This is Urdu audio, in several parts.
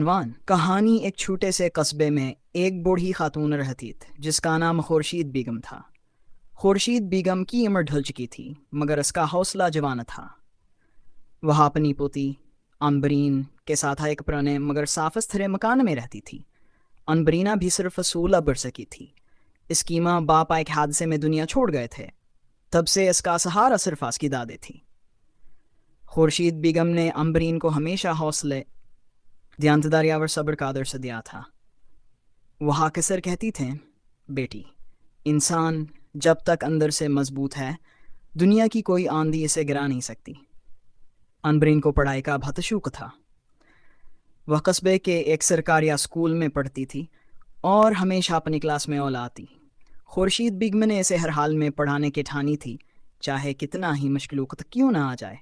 عنوان: کہانی ایک چھوٹے سے قصبے میں ایک بوڑھی خاتون رہتی تھی جس کا نام خورشید بیگم تھا۔ خورشید بیگم کی عمر ڈھل چکی تھی مگر اس کا حوصلہ جوان تھا۔ وہ اپنی پوتی عنبرین کے ساتھ ایک پرانے مگر صاف ستھرے مکان میں رہتی تھی۔ عنبرینہ بھی صرف 16 برس کی تھی۔ اس کی ماں باپ ایک حادثے میں دنیا چھوڑ گئے تھے، تب سے اس کا سہارا صرف اس کی دادی تھی۔ خورشید بیگم نے عنبرین کو ہمیشہ حوصلے، دیانتداری اور صبر کا درس دیا تھا۔ وہ اکثر کہتی تھیں، بیٹی، انسان جب تک اندر سے مضبوط ہے، دنیا کی کوئی آندھی اسے گرا نہیں سکتی۔ عنبرین کو پڑھائی کا بہت شوق تھا۔ وہ قصبے کے ایک سرکاری اسکول میں پڑھتی تھی اور ہمیشہ اپنی کلاس میں اول آتی۔ خورشید بیگم نے اسے ہر حال میں پڑھانے کی ٹھانی تھی، چاہے کتنا ہی مشکل وقت کیوں نہ آ جائے۔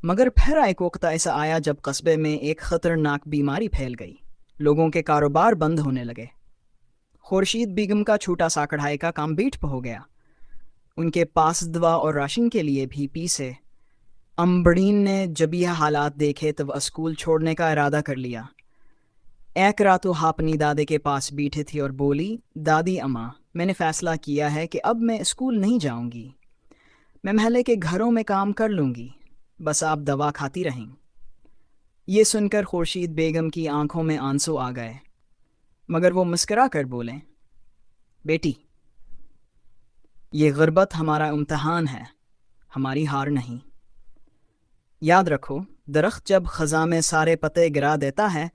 مگر پھر ایک وقت ایسا آیا جب قصبے میں ایک خطرناک بیماری پھیل گئی۔ لوگوں کے کاروبار بند ہونے لگے۔ خورشید بیگم کا چھوٹا سا کڑھائی کا کام بیٹھ ہو گیا۔ ان کے پاس دوا اور راشن کے لیے بھی پیسے۔ عنبرین نے جب یہ حالات دیکھے تو وہ اسکول چھوڑنے کا ارادہ کر لیا۔ ایک رات وہ اپنی دادی کے پاس بیٹھی تھی اور بولی، دادی اماں، میں نے فیصلہ کیا ہے کہ اب میں اسکول نہیں جاؤں گی۔ میں محلے کے گھروں میں کام کر لوں گی، بس آپ دوا کھاتی رہیں۔ یہ سن کر خورشید بیگم کی آنکھوں میں آنسو آ گئے، مگر وہ مسکرا کر بولیں، بیٹی، یہ غربت ہمارا امتحان ہے، ہماری ہار نہیں۔ یاد رکھو، درخت جب خزاں میں سارے پتے گرا دیتا ہے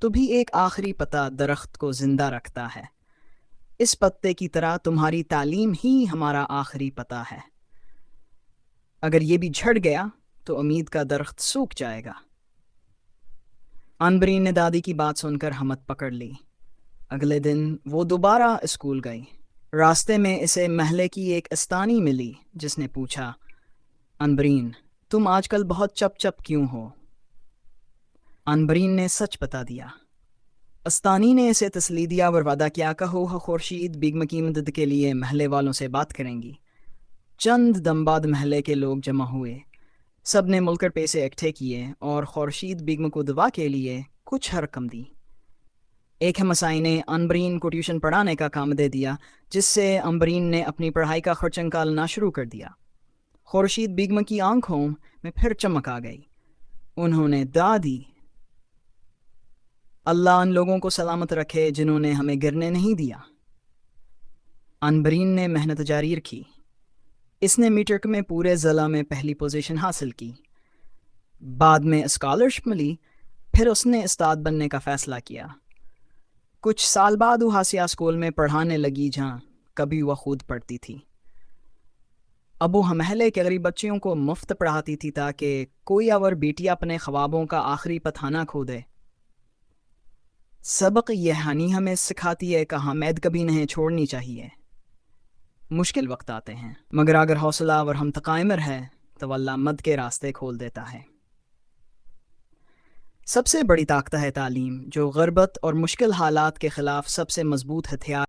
تو بھی ایک آخری پتا درخت کو زندہ رکھتا ہے۔ اس پتے کی طرح تمہاری تعلیم ہی ہمارا آخری پتا ہے۔ اگر یہ بھی جھڑ گیا تو امید کا درخت سوکھ جائے گا۔ عنبرین نے دادی کی بات سن کر ہمت پکڑ لی۔ اگلے دن وہ دوبارہ اسکول گئی۔ راستے میں اسے محلے کی ایک استانی ملی جس نے پوچھا، عنبرین، تم آج کل بہت چپ چپ کیوں ہو؟ عنبرین نے سچ بتا دیا۔ استانی نے اسے تسلی دیا اور وعدہ کیا کہ وہ خورشید بیگم کی مدد کے لیے محلے والوں سے بات کریں گی۔ چند دم بعد محلے کے لوگ جمع ہوئے۔ سب نے مل کر پیسے اکٹھے کیے اور خورشید بیگم کو دوا کے لیے کچھ رقم دی۔ ایک ہمسائی نے عنبرین کو ٹیوشن پڑھانے کا کام دے دیا، جس سے عنبرین نے اپنی پڑھائی کا خرچ نکالنا شروع کر دیا۔ خورشید بیگم کی آنکھوں میں پھر چمک آ گئی۔ انہوں نے دادی، اللہ ان لوگوں کو سلامت رکھے جنہوں نے ہمیں گرنے نہیں دیا۔ عنبرین نے محنت جاری رکھی۔ اس نے میٹرک میں پورے ضلع میں پہلی پوزیشن حاصل کی۔ بعد میں اسکالرشپ ملی، پھر اس نے استاد بننے کا فیصلہ کیا۔ کچھ سال بعد وہ ہاسیا اسکول میں پڑھانے لگی جہاں کبھی وہ خود پڑھتی تھی۔ اب وہ محلے کے غریب بچیوں کو مفت پڑھاتی تھی تاکہ کوئی اور بیٹی اپنے خوابوں کا آخری پتہ نہ کھو دے۔ سبق یہ کہانی ہمیں سکھاتی ہے کہ امید کبھی نہیں چھوڑنی چاہیے۔ مشکل وقت آتے ہیں، مگر اگر حوصلہ اور ہم تقائمر ہے تو اللہ مد کے راستے کھول دیتا ہے۔ سب سے بڑی طاقت ہے تعلیم، جو غربت اور مشکل حالات کے خلاف سب سے مضبوط ہتھیار